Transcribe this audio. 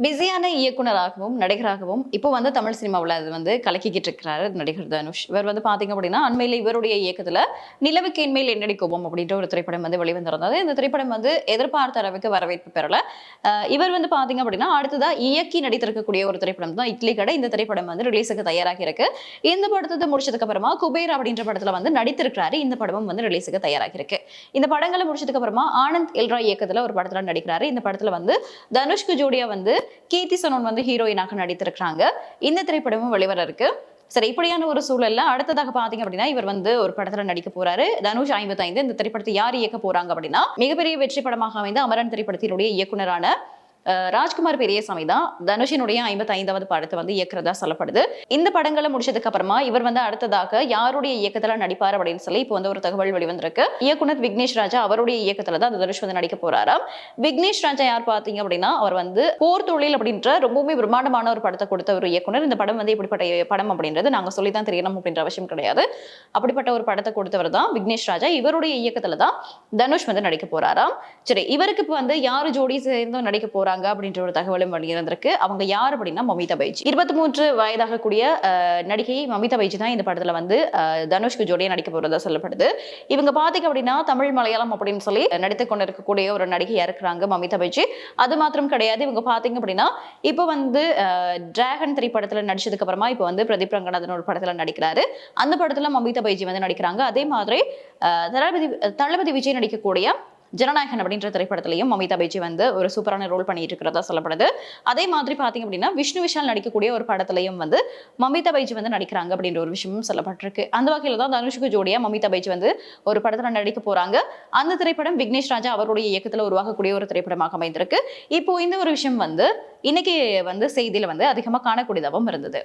பிஸியான இயக்குனராகவும், நடிகராகவும் இப்போ வந்து தமிழ் சினிமாவுல அது வந்து கலக்கிக்கிட்டு இருக்கிறாரு நடிகர் தனுஷ். இவர் வந்து பார்த்தீங்க அப்படின்னா, அண்மையில இவருடைய இயக்கத்துல "நிலவுக்கு என்மேல் என்னடி கோபம்" அப்படின்ற ஒரு திரைப்படம் வந்து வெளிவந்திருந்தது. இந்த திரைப்படம் வந்து எதிர்பார்த்த அளவுக்கு வரவேற்பு பெறல. இவர் வந்து பார்த்தீங்க அப்படின்னா, அடுத்ததா இயக்கி நடித்திருக்கக்கூடிய ஒரு திரைப்படம் தான் இட்லி கடை. இந்த திரைப்படம் வந்து ரிலீஸுக்கு தயாராகி இருக்கு. இந்த படத்தை முடிச்சதுக்கு அப்புறமா குபேர் அப்படின்ற படத்துல வந்து நடித்திருக்கிறாரு. இந்த படமும் வந்து ரிலீஸுக்கு தயாராகி இருக்கு. இந்த படங்களை முடிச்சதுக்கு அப்புறமா ஆனந்த் எல்ராய் இயக்கத்துல ஒரு படத்துல நடிக்கிறாரு. இந்த படத்துல வந்து தனுஷ்க்கு ஜோடியா வந்து கீர்த்தி சனோன் வந்து ஹீரோயினாக நடித்திருக்கிறாங்க. இந்த திரைப்படமும் வெளிவர இருக்கு. சரி, இப்படியான ஒரு சூழல்ல அடுத்ததாக பாத்தீங்க அப்படின்னா இவர் வந்து ஒரு படத்துல நடிக்க போறாரு. தனுஷ் 55. இந்த திரைப்படத்தை யார் இயக்க போறாங்க அப்படின்னா, மிகப்பெரிய வெற்றி படமாக அமைந்த அமரன் திரைப்படத்தினுடைய இயக்குனரான ராஜ்குமார் பெரியசாமி தான் தனுஷினுடைய 55வது படத்தை வந்து இயக்குறதா சொல்லப்படுது. இந்த படங்களை முடிச்சதுக்கு அப்புறமா இவர் வந்து அடுத்ததாக யாருடைய இயக்கத்துல நடிப்பார் அப்படின்னு சொல்லி இப்போ வந்து ஒரு தகவல் வெளிவந்திருக்கு. இயக்குனர் விக்னேஷ் ராஜா அவருடைய இயக்கத்துல தான் தனுஷ் வந்து நடிக்க போறாராம். விக்னேஷ் ராஜா யார் பாத்தீங்க அப்படின்னா, அவர் வந்து போர் தொழில் அப்படின்ற ரொம்பவுமே பிரம்மாண்டமான ஒரு படத்தை கொடுத்த ஒரு இயக்குனர். இந்த படம் வந்து இப்படிப்பட்ட படம் அப்படின்றது நாங்க சொல்லித்தான் தெரியணும் அப்படின்ற அவசியம் கிடையாது. அப்படிப்பட்ட ஒரு படத்தை கொடுத்தவர் தான் விக்னேஷ் ராஜா. இவருடைய இயக்கத்துல தான் தனுஷ் வந்து நடிக்க போறாராம். சரி, இவருக்கு இப்போ வந்து யாரு ஜோடி சேர்ந்து நடிக்க போறாங்க அப்படின்ற ஒரு தகவலும் வெளியிருந்திருக்கு. அவங்க யார் அப்படின்னா மமிதா பைஜி. 23 வயதாக கூடிய நடிகை மமிதா பைஜி தான் இந்த படத்துல வந்து தனுஷ்க்கு ஜோடியா நடிக்க போறதா சொல்லப்படுது. இவங்க பாத்தீங்க அப்படின்னா தமிழ் மலையாளம் அப்படின்னு சொல்லி நடித்துக் கொண்டிருக்கக்கூடிய ஒரு நடிகையா இருக்கிறாங்க மமிதா பைஜி. அது மாத்திரம் கிடையாது, இவங்க பாத்தீங்க அப்படின்னா இப்போ வந்து டிராகன் திரைப்படத்துல நடிச்சதுக்கு அப்புறமா இப்போ வந்து பிரதீப் ரங்கநாதன் ஒரு படத்துல நடிக்கிறாரு. அந்த படத்துல மமிதா பைஜி வந்து நடிக்கிறாங்க. அதே மாதிரி தளபதி விஜய் நடிக்கக்கூடிய ஜனநாயகன் அப்படின்ற திரைப்படத்திலையும் மமிதா பைஜி வந்து ஒரு சூப்பரான ரோல் பண்ணிட்டு இருக்கிறதா சொல்லப்படுது. அதே மாதிரி பாத்தீங்க அப்படின்னா விஷ்ணு விஷால் நடிக்கக்கூடிய ஒரு படத்திலையும் வந்து மமிதா பைஜி வந்து நடிக்கிறாங்க அப்படின்ற ஒரு விஷயமும் சொல்லப்பட்டிருக்கு. அந்த வகையில தான் தனுஷுக்கு ஜோடியா மமிதா பைஜி வந்து ஒரு படத்துல நடிக்க போறாங்க. அந்த திரைப்படம் விக்னேஷ் ராஜா அவருடைய இயக்கத்துல உருவாகக்கூடிய ஒரு திரைப்படமாக அமைந்திருக்கு. இப்போ இந்த ஒரு விஷயம் வந்து இன்னைக்கு வந்து செய்தியில வந்து அதிகமா காணக்கூடியதாகவும் இருந்தது.